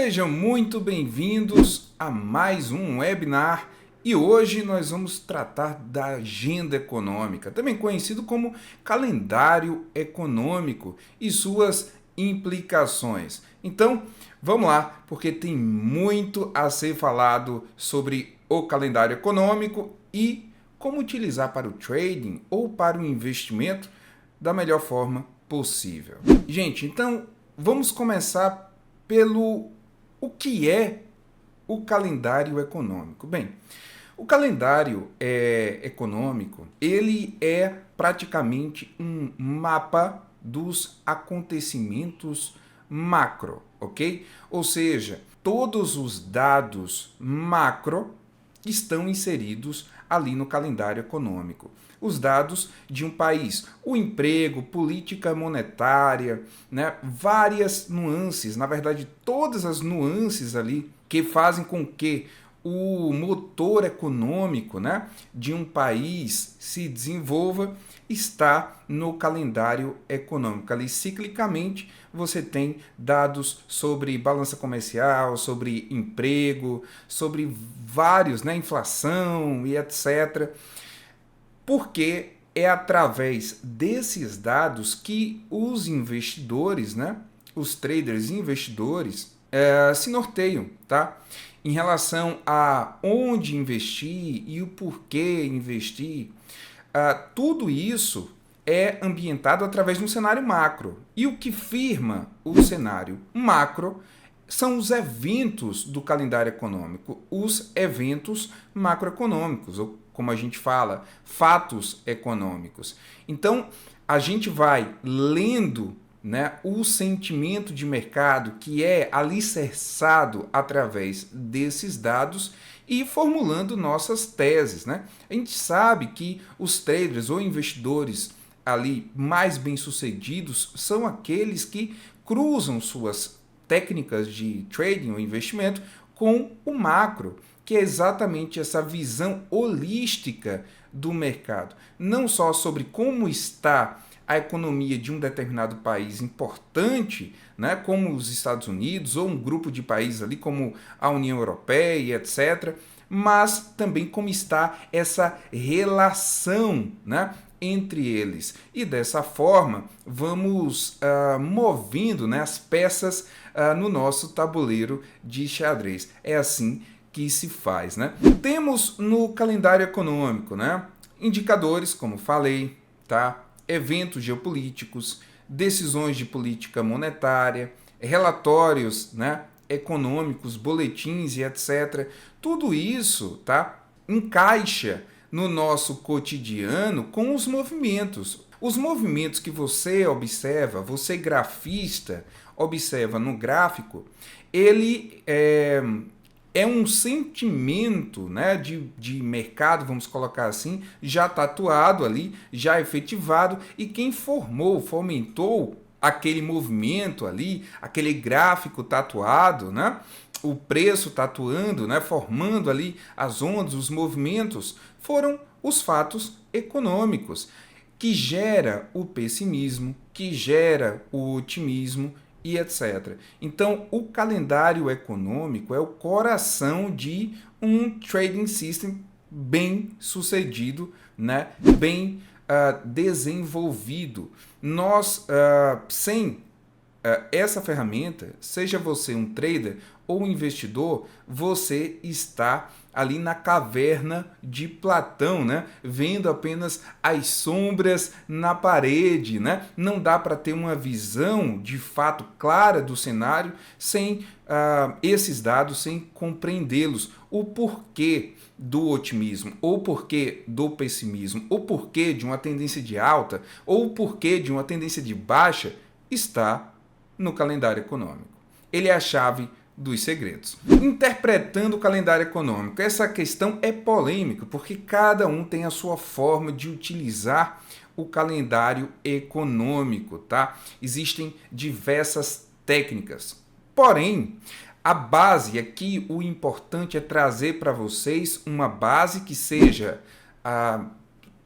Sejam muito bem-vindos a mais um webinar e hoje nós vamos tratar da agenda econômica, também conhecido como calendário econômico e suas implicações. Então, vamos lá, porque tem muito a ser falado sobre o calendário econômico e como utilizar para o trading ou para o investimento da melhor forma possível. Gente, então vamos começar pelo o que é o calendário econômico. Bem, o calendário econômico, ele é praticamente um mapa dos acontecimentos macro, ok? Ou seja, todos os dados macro estão inseridos ali no calendário econômico. Os dados de um país, o emprego, política monetária, né? Várias nuances, na verdade, todas as nuances ali que fazem com que o motor econômico, né, de um país se desenvolva está no calendário econômico. Ali, ciclicamente, você tem dados sobre balança comercial, sobre emprego, sobre vários, né, inflação e etc. Porque é através desses dados que os investidores, né, os traders e investidores, se norteiam, tá? Em relação a onde investir e o porquê investir, tudo isso é ambientado através de um cenário macro. E o que firma o cenário macro são os eventos do calendário econômico, os eventos macroeconômicos, ou como a gente fala, fatos econômicos. Então, a gente vai lendo, né, o sentimento de mercado que é alicerçado através desses dados e formulando nossas teses, né? A gente sabe que os traders ou investidores ali mais bem-sucedidos são aqueles que cruzam suas técnicas de trading ou investimento com o macro, que é exatamente essa visão holística do mercado, não só sobre como está a economia de um determinado país importante, né, como os Estados Unidos ou um grupo de países ali como a União Europeia, etc., mas também como está essa relação, né, entre eles. E dessa forma, vamos movendo, né, as peças no nosso tabuleiro de xadrez. É assim que se faz, né? Temos no calendário econômico, né, indicadores, como falei, tá? Eventos geopolíticos, decisões de política monetária, relatórios, né, econômicos, boletins e etc. Tudo isso, tá, encaixa no nosso cotidiano com os movimentos. Os movimentos que você observa, você grafista, observa no gráfico, ele é um sentimento, né, de mercado, vamos colocar assim, já tatuado ali, já efetivado, e quem fomentou aquele movimento ali, aquele gráfico tatuado, né, o preço tatuando, né, formando ali as ondas, os movimentos, foram os fatos econômicos, que gera o pessimismo, que gera o otimismo, e etc. Então, o calendário econômico é o coração de um trading system bem sucedido, né? Bem desenvolvido. Nós, sem essa ferramenta, seja você um trader ou um investidor, você está ali na caverna de Platão, né? Vendo apenas as sombras na parede, né? Não dá para ter uma visão de fato clara do cenário sem esses dados, sem compreendê-los. O porquê do otimismo, ou porquê do pessimismo, ou porquê de uma tendência de alta, ou o porquê de uma tendência de baixa, está no calendário econômico. Ele é a chave dos segredos. Interpretando o calendário econômico, essa questão é polêmica, porque cada um tem a sua forma de utilizar o calendário econômico, tá? Existem diversas técnicas. Porém, a base aqui, o importante é trazer para vocês uma base que seja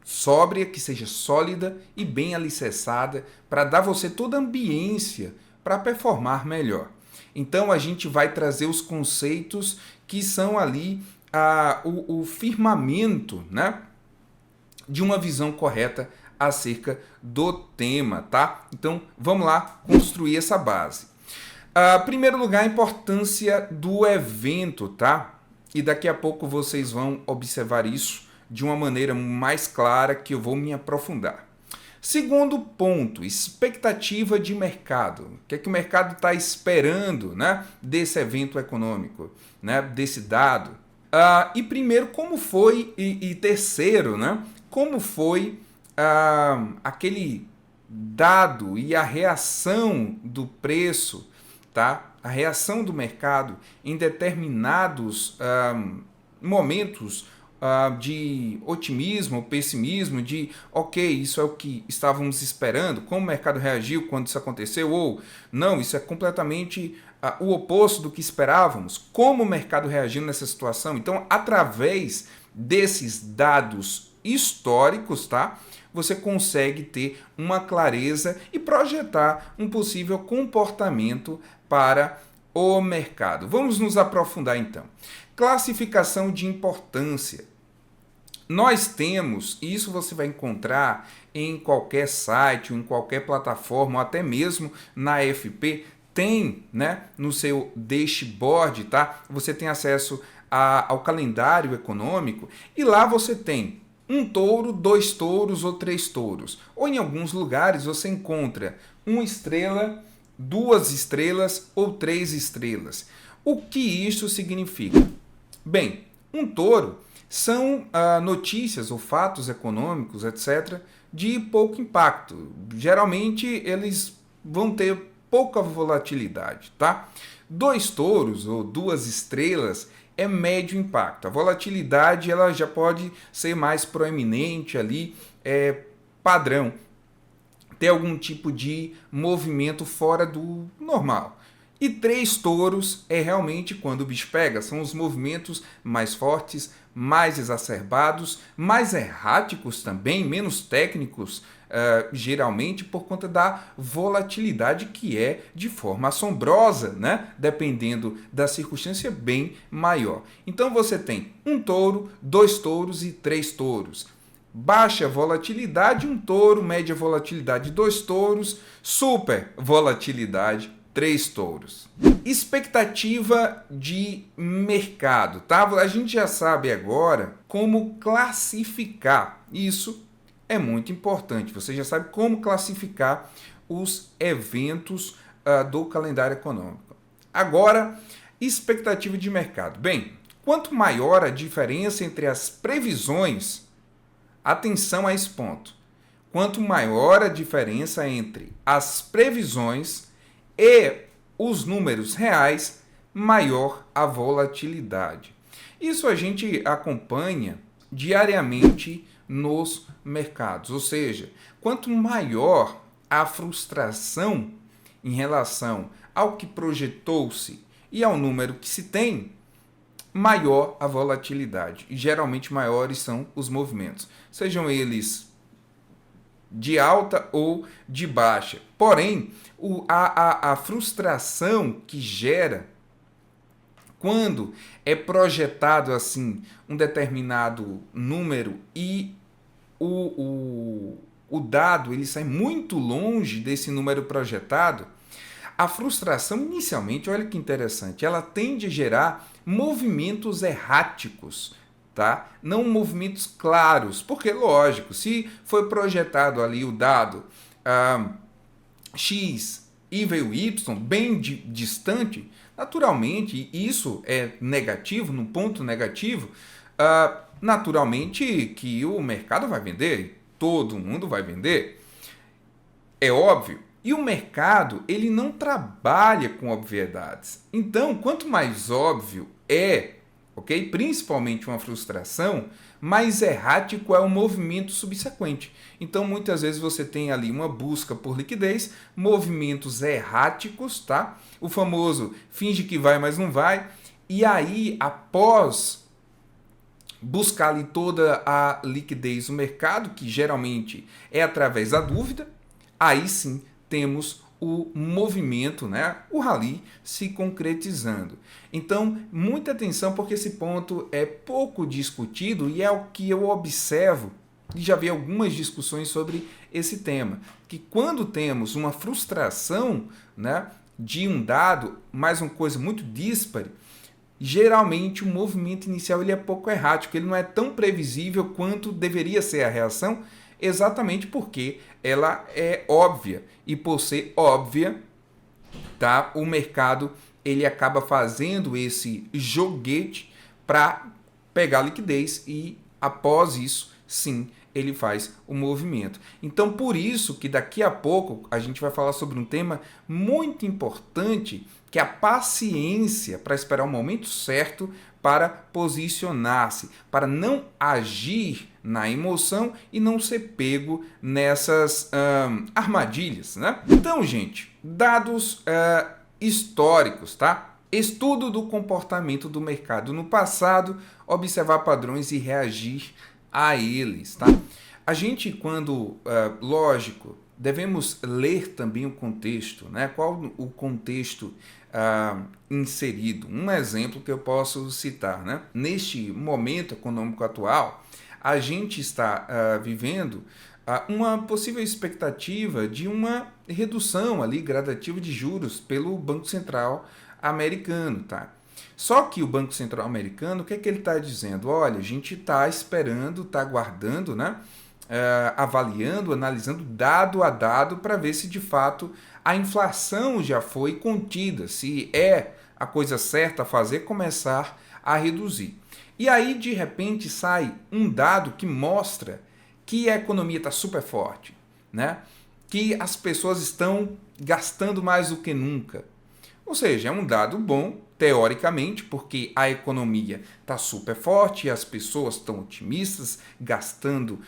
sóbria, que seja sólida e bem alicerçada para dar você toda a ambiência para performar melhor. Então a gente vai trazer os conceitos que são ali o firmamento, né, de uma visão correta acerca do tema, tá? Então vamos lá construir essa base. Primeiro lugar, a importância do evento, tá? E daqui a pouco vocês vão observar isso de uma maneira mais clara que eu vou me aprofundar. Segundo ponto, expectativa de mercado. O que é que o mercado está esperando, né, desse evento econômico, né, desse dado? E primeiro, como foi, e terceiro, né, como foi aquele dado e a reação do preço, tá? A reação do mercado em determinados momentos de otimismo ou pessimismo, de ok, isso é o que estávamos esperando, como o mercado reagiu quando isso aconteceu, ou não, isso é completamente o oposto do que esperávamos, como o mercado reagiu nessa situação. Então, através desses dados históricos, tá? Você consegue ter uma clareza e projetar um possível comportamento para o mercado. Vamos nos aprofundar então. Classificação de importância. Nós temos, e isso você vai encontrar em qualquer site, em qualquer plataforma, ou até mesmo na FP, tem, né, no seu dashboard, tá? Você tem acesso ao calendário econômico e lá você tem um touro, 2 touros ou 3 touros. Ou em alguns lugares você encontra 1 estrela, 2 estrelas ou 3 estrelas. O que isso significa? Bem, um touro são notícias ou fatos econômicos, etc., de pouco impacto. Geralmente eles vão ter pouca volatilidade, tá? 2 touros ou 2 estrelas é médio impacto. A volatilidade ela já pode ser mais proeminente ali, padrão, ter algum tipo de movimento fora do normal. E 3 touros é realmente quando o bicho pega, são os movimentos mais fortes, mais exacerbados, mais erráticos também, menos técnicos, geralmente por conta da volatilidade que é de forma assombrosa, né? Dependendo da circunstância, bem maior. Então você tem 1 touro, 2 touros e 3 touros. Baixa volatilidade, 1 touro, média volatilidade, 2 touros, super volatilidade, 3 touros. Expectativa de mercado, tá? A gente já sabe agora como classificar. Isso é muito importante. Você já sabe como classificar os eventos do calendário econômico. Agora, expectativa de mercado. Bem, quanto maior a diferença entre as previsões, atenção a esse ponto. Quanto maior a diferença entre as previsões e os números reais, maior a volatilidade. Isso a gente acompanha diariamente nos mercados, ou seja, quanto maior a frustração em relação ao que projetou-se e ao número que se tem, maior a volatilidade. E geralmente maiores são os movimentos, sejam eles de alta ou de baixa. Porém, a frustração que gera quando é projetado assim um determinado número e o dado ele sai muito longe desse número projetado, a frustração inicialmente, olha que interessante, ela tende a gerar movimentos erráticos, tá? Não movimentos claros, porque lógico, se foi projetado ali o dado X e veio Y bem distante, naturalmente isso é negativo, num ponto negativo, naturalmente que o mercado vai vender, todo mundo vai vender, é óbvio. E o mercado, ele não trabalha com obviedades. Então, quanto mais óbvio é, ok? Principalmente uma frustração, mais errático é o movimento subsequente. Então, muitas vezes você tem ali uma busca por liquidez, movimentos erráticos, tá? O famoso finge que vai, mas não vai. E aí, após buscar ali toda a liquidez no mercado, que geralmente é através da dúvida, aí sim temos o movimento, né, o rally se concretizando. Então, muita atenção porque esse ponto é pouco discutido e é o que eu observo e já vi algumas discussões sobre esse tema, que quando temos uma frustração, né, de um dado, mais uma coisa muito díspare, geralmente o movimento inicial ele é pouco errático, ele não é tão previsível quanto deveria ser a reação, exatamente porque ela é óbvia. E por ser óbvia, tá, o mercado ele acaba fazendo esse joguete para pegar liquidez e após isso, sim, ele faz o movimento. Então, por isso que daqui a pouco a gente vai falar sobre um tema muito importante, que é a paciência para esperar o momento certo para posicionar-se, para não agir na emoção e não ser pego nessas armadilhas, né? Então, gente, dados históricos, tá? Estudo do comportamento do mercado no passado, observar padrões e reagir a eles, tá? A gente, quando, lógico, devemos ler também o contexto, né? Qual o contexto inserido? Um exemplo que eu posso citar, né? Neste momento econômico atual, a gente está vivendo uma possível expectativa de uma redução ali gradativa de juros pelo Banco Central americano, tá? Só que o Banco Central americano, o que é que ele está dizendo? Olha, a gente está esperando, está aguardando, né? Avaliando, analisando dado a dado para ver se de fato a inflação já foi contida, se é a coisa certa a fazer começar a reduzir. E aí, de repente, sai um dado que mostra que a economia está super forte, né? Que as pessoas estão gastando mais do que nunca. Ou seja, é um dado bom, teoricamente, porque a economia está super forte, as pessoas estão otimistas, gastando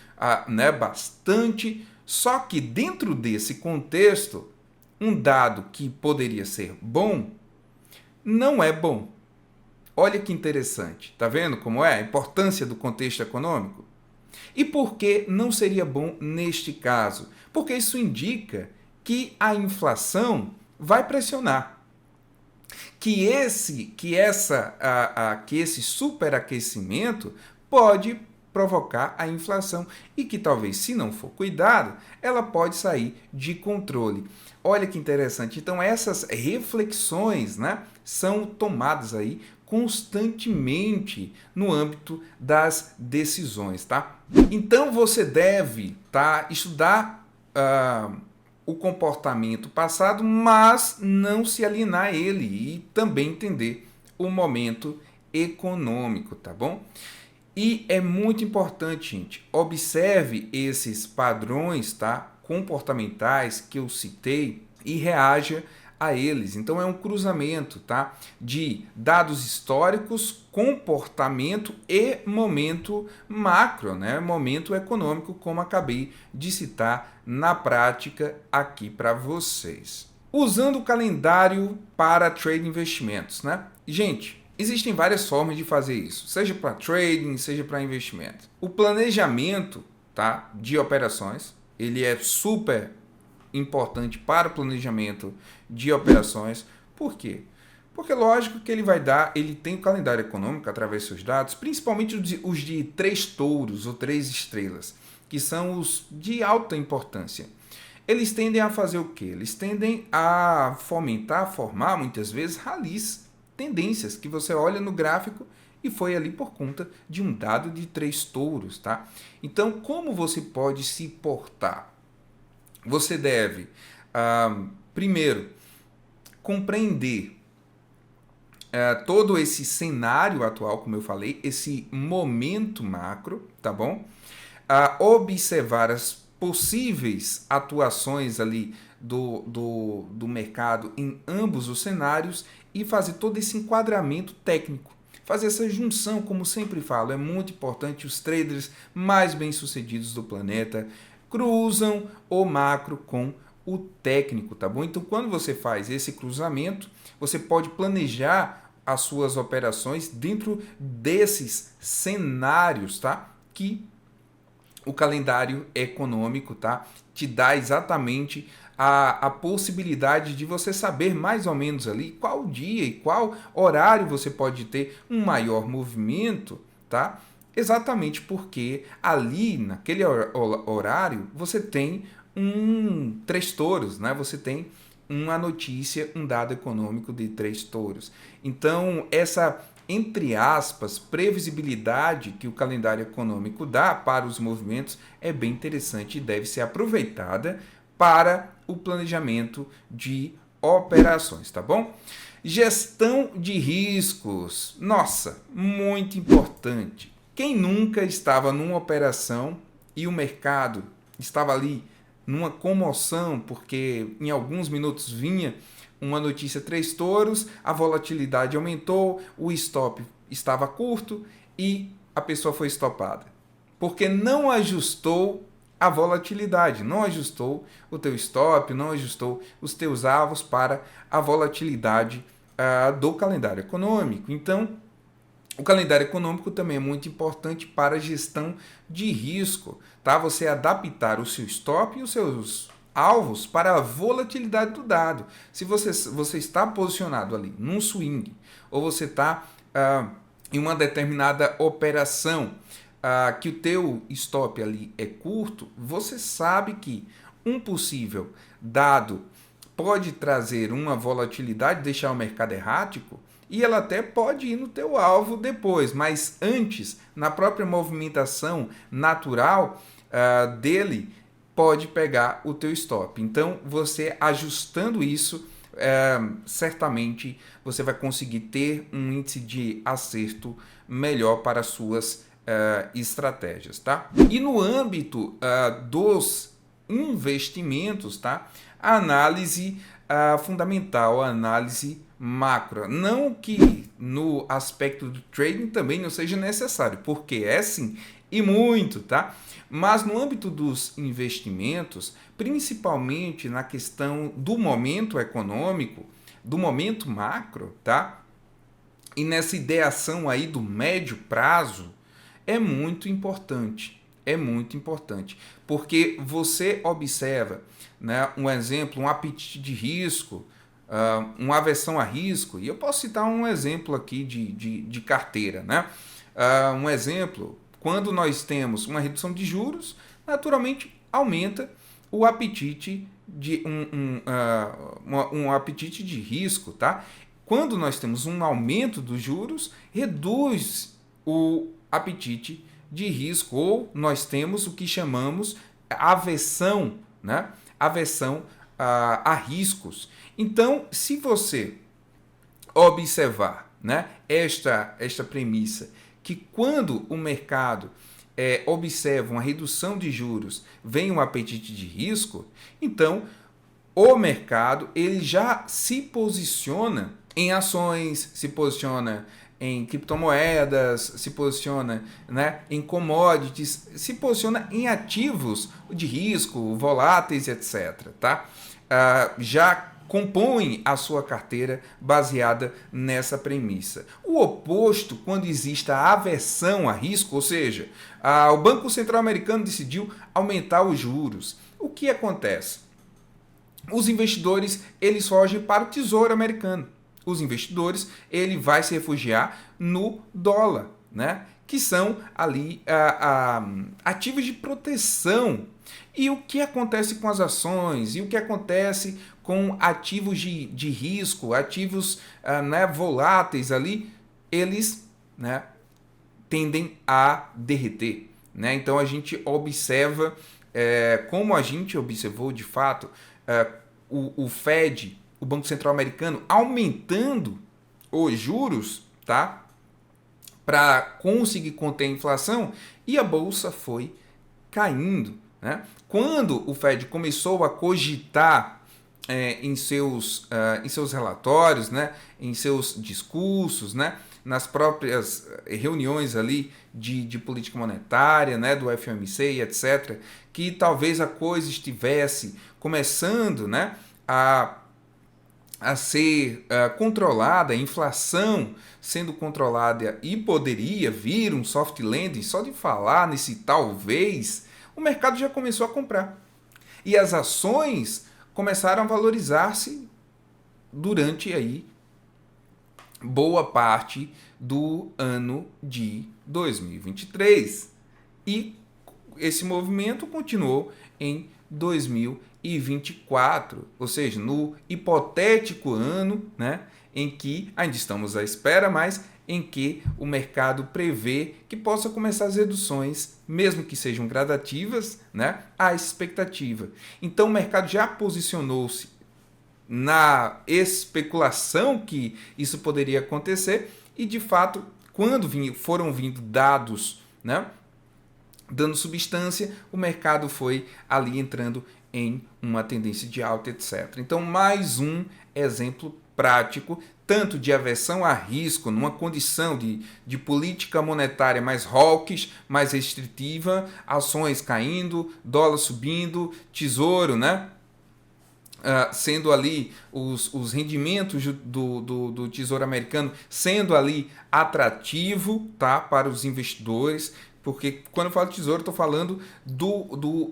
né, bastante. Só que dentro desse contexto, um dado que poderia ser bom, não é bom. Olha que interessante, tá vendo como é a importância do contexto econômico? E por que não seria bom neste caso? Porque isso indica que a inflação vai pressionar. Que esse superaquecimento pode provocar a inflação e que talvez, se não for cuidado, ela pode sair de controle. Olha que interessante. Então, essas reflexões, né, são tomadas aí constantemente no âmbito das decisões, tá? Então, você deve, tá, estudar o comportamento passado, mas não se alienar a ele e também entender o momento econômico, tá bom? E é muito importante, gente, observe esses padrões, tá, comportamentais que eu citei e reaja a eles. Então é um cruzamento, tá, de dados históricos, comportamento e momento macro, né, momento econômico, como acabei de citar na prática aqui para vocês. Usando o calendário para trade investimentos, né? Gente, existem várias formas de fazer isso, seja para trading, seja para investimento. O planejamento, tá, de operações, ele é super importante para o planejamento de operações. Por quê? Porque lógico que ele tem o calendário econômico através dos seus dados, principalmente os de 3 touros ou 3 estrelas, que são os de alta importância. Eles tendem a fazer o quê? Eles tendem a formar muitas vezes ralis, tendências que você olha no gráfico e foi ali por conta de um dado de 3 touros, tá? Então, como você pode se portar? Você deve, primeiro, compreender todo esse cenário atual, como eu falei, esse momento macro, tá bom? Observar as possíveis atuações ali do mercado em ambos os cenários e fazer todo esse enquadramento técnico. Fazer essa junção, como sempre falo, é muito importante. Os traders mais bem-sucedidos do planeta cruzam o macro com o técnico, tá bom? Então, quando você faz esse cruzamento, você pode planejar as suas operações dentro desses cenários, tá? Que o calendário econômico, tá, te dá exatamente a possibilidade de você saber mais ou menos ali qual dia e qual horário você pode ter um maior movimento, tá? Exatamente porque ali, naquele horário, você tem três touros, né? Você tem uma notícia, um dado econômico de três touros. Então, essa, entre aspas, previsibilidade que o calendário econômico dá para os movimentos é bem interessante e deve ser aproveitada para o planejamento de operações, tá bom? Gestão de riscos. Nossa, muito importante. Quem nunca estava numa operação e o mercado estava ali numa comoção, porque em alguns minutos vinha uma notícia três touros, a volatilidade aumentou, o stop estava curto e a pessoa foi estopada. Porque não ajustou a volatilidade, não ajustou o teu stop, não ajustou os teus alvos para a volatilidade do calendário econômico. Então, o calendário econômico também é muito importante para a gestão de risco, tá? Você adaptar o seu stop e os seus alvos para a volatilidade do dado. Se você está posicionado ali num swing ou você está em uma determinada operação que o teu stop ali é curto, você sabe que um possível dado pode trazer uma volatilidade, deixar o mercado errático, e ela até pode ir no teu alvo depois, mas antes, na própria movimentação natural dele, pode pegar o teu stop. Então, você ajustando isso, certamente você vai conseguir ter um índice de acerto melhor para as suas estratégias, tá? E no âmbito dos investimentos, tá? A análise fundamental, a análise macro. Não que no aspecto do trading também não seja necessário, porque é sim e muito, tá? Mas no âmbito dos investimentos, principalmente na questão do momento econômico, do momento macro, tá? E nessa ideação aí do médio prazo, é muito importante. É muito importante, porque você observa, né, um exemplo, um apetite de risco, uma aversão a risco, e eu posso citar um exemplo aqui de carteira, né? Um exemplo, quando nós temos uma redução de juros, naturalmente aumenta o apetite de um apetite de risco, tá? Quando nós temos um aumento dos juros, reduz o apetite de risco, ou nós temos o que chamamos aversão, né? Aversão a riscos. Então, se você observar, né, esta premissa, que quando o mercado observa uma redução de juros, vem um apetite de risco, então o mercado ele já se posiciona em ações, se posiciona em criptomoedas, se posiciona, né, em commodities, se posiciona em ativos de risco, voláteis, etc. Tá? Já compõe a sua carteira baseada nessa premissa. O oposto, quando existe a aversão a risco, ou seja, o Banco Central Americano decidiu aumentar os juros. O que acontece? Os investidores eles fogem para o Tesouro Americano. Os investidores ele vai se refugiar no dólar, né? Que são ali ativos de proteção. E o que acontece com as ações? E o que acontece com ativos de risco, ativos né, voláteis ali? Eles, né, tendem a derreter, né? Então a gente observa, como a gente observou de fato, o Fed, o Banco Central Americano, aumentando os juros, tá? Para conseguir conter a inflação, e a bolsa foi caindo, né? Quando o Fed começou a cogitar em seus relatórios, né, em seus discursos, né, nas próprias reuniões ali de política monetária, né, do FOMC, etc., que talvez a coisa estivesse começando, né, a ser controlada, a inflação sendo controlada e poderia vir um soft landing, só de falar nesse talvez, o mercado já começou a comprar. E as ações começaram a valorizar-se durante aí boa parte do ano de 2023. E esse movimento continuou em 2024, ou seja, no hipotético ano, né, em que ainda estamos à espera, mas em que o mercado prevê que possa começar as reduções, mesmo que sejam gradativas, né, à expectativa. Então o mercado já posicionou-se na especulação que isso poderia acontecer e, de fato, quando foram vindo dados, né, dando substância, o mercado foi ali entrando em uma tendência de alta, etc. Então, mais um exemplo prático, tanto de aversão a risco, numa condição de política monetária mais hawkish, mais restritiva, ações caindo, dólar subindo, tesouro, né? Sendo ali os rendimentos do Tesouro Americano sendo ali atrativo, tá, para os investidores, porque quando eu falo Tesouro, estou falando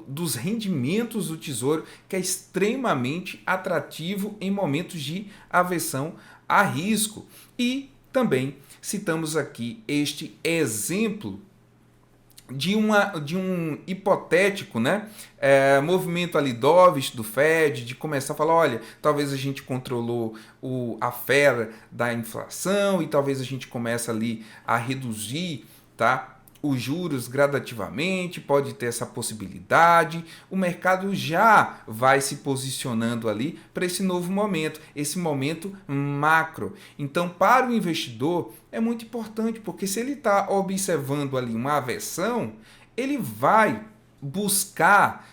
dos rendimentos do Tesouro, que é extremamente atrativo em momentos de aversão a risco. E também citamos aqui este exemplo de um hipotético, né, movimento ali dovish do Fed, de começar a falar, olha, talvez a gente controlou a fera da inflação e talvez a gente comece ali a reduzir, tá, os juros gradativamente, pode ter essa possibilidade. O mercado já vai se posicionando ali para esse novo momento, esse momento macro. Então, para o investidor, é muito importante, porque se ele está observando ali uma aversão, ele vai buscar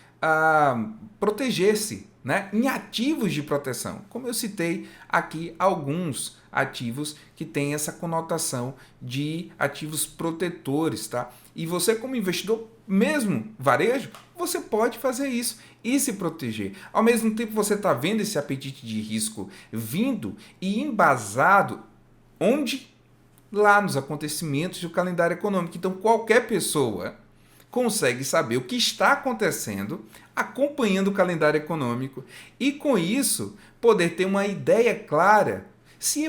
proteger-se, né, em ativos de proteção. Como eu citei aqui alguns ativos que têm essa conotação de ativos protetores, tá? E você, como investidor, mesmo varejo, você pode fazer isso e se proteger. Ao mesmo tempo, você está vendo esse apetite de risco vindo e embasado onde? Lá nos acontecimentos do calendário econômico. Então, qualquer pessoa consegue saber o que está acontecendo acompanhando o calendário econômico e, com isso, poder ter uma ideia clara se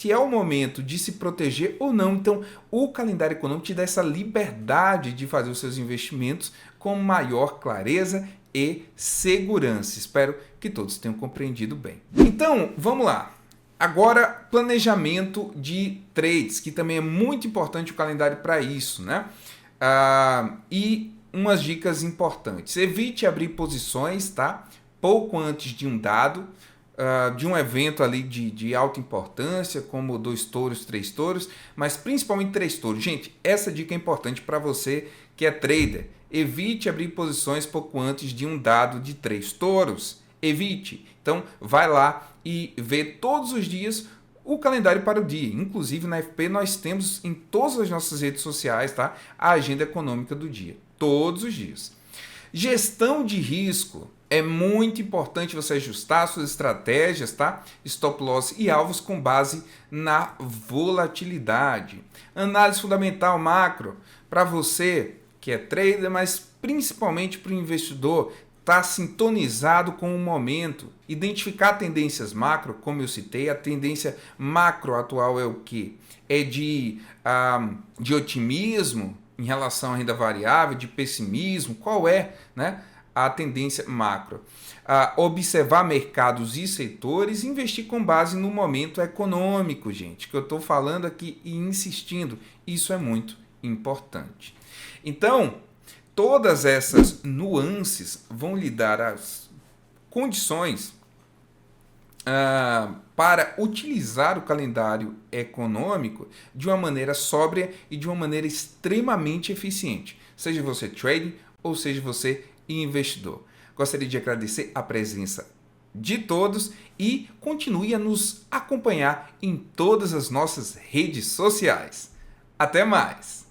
é o momento de se proteger ou não. Então, o calendário econômico te dá essa liberdade de fazer os seus investimentos com maior clareza e segurança. Espero que todos tenham compreendido bem. Então, vamos lá. Agora, planejamento de trades, que também é muito importante o calendário para isso, né? E umas dicas importantes. Evite abrir posições, tá, pouco antes de um dado, de um evento ali de alta importância, como 2 touros, 3 touros, mas principalmente 3 touros. Gente, essa dica é importante para você que é trader. Evite abrir posições pouco antes de um dado de 3 touros. Evite. Então, vai lá e vê todos os dias o calendário para o dia. Inclusive, na FP, nós temos em todas as nossas redes sociais, tá, a agenda econômica do dia. Todos os dias. Gestão de risco. É muito importante você ajustar suas estratégias, tá? Stop loss e alvos com base na volatilidade. Análise fundamental macro. Para você que é trader, mas principalmente para o investidor, está sintonizado com o momento. Identificar tendências macro, como eu citei, a tendência macro atual é o quê? É de otimismo em relação à renda variável, de pessimismo. Qual é, né, a tendência macro? Observar mercados e setores e investir com base no momento econômico, gente, que eu estou falando aqui e insistindo. Isso é muito importante. Então, todas essas nuances vão lhe dar as condições para utilizar o calendário econômico de uma maneira sóbria e de uma maneira extremamente eficiente, seja você trading ou seja você investidor. Gostaria de agradecer a presença de todos e continue a nos acompanhar em todas as nossas redes sociais. Até mais!